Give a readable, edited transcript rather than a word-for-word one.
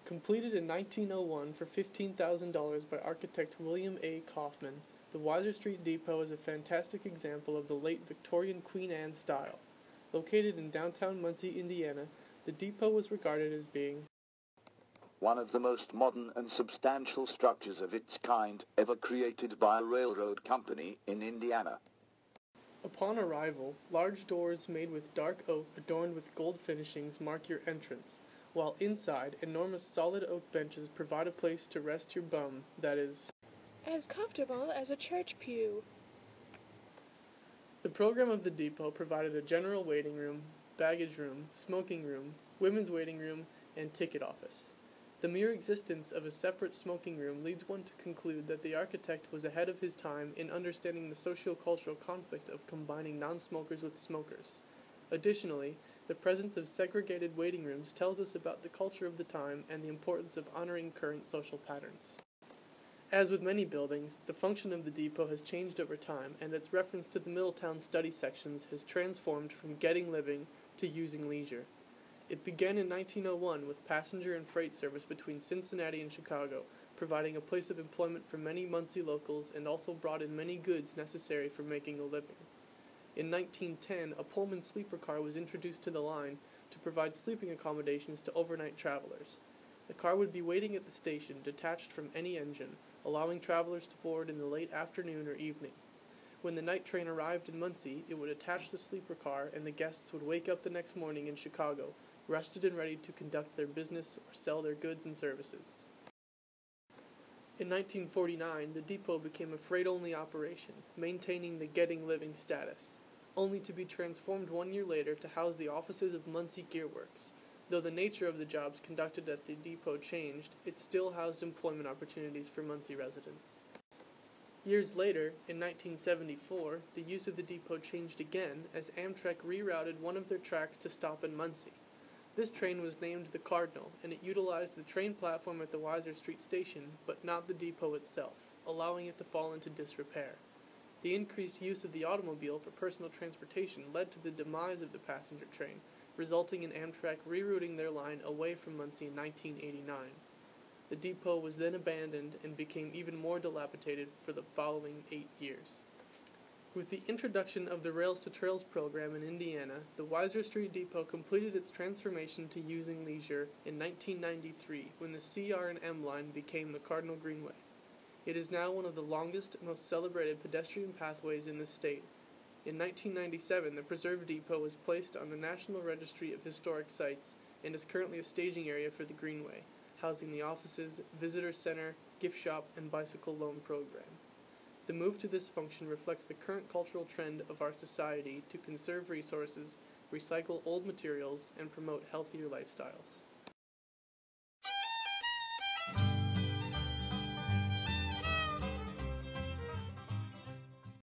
Completed in 1901 for $15,000 by architect William A. Kaufman, the Wysor Street Depot is a fantastic example of the late Victorian Queen Anne style. Located in downtown Muncie, Indiana, the depot was regarded as being one of the most modern and substantial structures of its kind ever created by a railroad company in Indiana. Upon arrival, large doors made with dark oak adorned with gold finishings mark your entrance, while inside, enormous solid oak benches provide a place to rest your bum that is as comfortable as a church pew. The program of the depot provided a general waiting room, baggage room, smoking room, women's waiting room, and ticket office. The mere existence of a separate smoking room leads one to conclude that the architect was ahead of his time in understanding the socio-cultural conflict of combining non-smokers with smokers. Additionally, the presence of segregated waiting rooms tells us about the culture of the time and the importance of honoring current social patterns. As with many buildings, the function of the depot has changed over time, and its reference to the Middletown study sections has transformed from getting living to using leisure. It began in 1901 with passenger and freight service between Cincinnati and Chicago, providing a place of employment for many Muncie locals and also brought in many goods necessary for making a living. In 1910, a Pullman sleeper car was introduced to the line to provide sleeping accommodations to overnight travelers. The car would be waiting at the station, detached from any engine, allowing travelers to board in the late afternoon or evening. When the night train arrived in Muncie, it would attach the sleeper car and the guests would wake up the next morning in Chicago, rested and ready to conduct their business or sell their goods and services. In 1949, the depot became a freight-only operation, maintaining the getting living status, only to be transformed 1 year later to house the offices of Muncie Gear Works. Though the nature of the jobs conducted at the depot changed, it still housed employment opportunities for Muncie residents. Years later, in 1974, the use of the depot changed again as Amtrak rerouted one of their tracks to stop in Muncie. This train was named the Cardinal, and it utilized the train platform at the Wysor Street station, but not the depot itself, allowing it to fall into disrepair. The increased use of the automobile for personal transportation led to the demise of the passenger train, resulting in Amtrak rerouting their line away from Muncie in 1989. The depot was then abandoned and became even more dilapidated for the following 8 years. With the introduction of the Rails to Trails program in Indiana, the Wysor Street Depot completed its transformation to using leisure in 1993 when the CR&M line became the Cardinal Greenway. It is now one of the longest, most celebrated pedestrian pathways in the state. In 1997, the preserved depot was placed on the National Registry of Historic Sites and is currently a staging area for the Greenway, housing the offices, visitor center, gift shop, and bicycle loan program. The move to this function reflects the current cultural trend of our society to conserve resources, recycle old materials, and promote healthier lifestyles.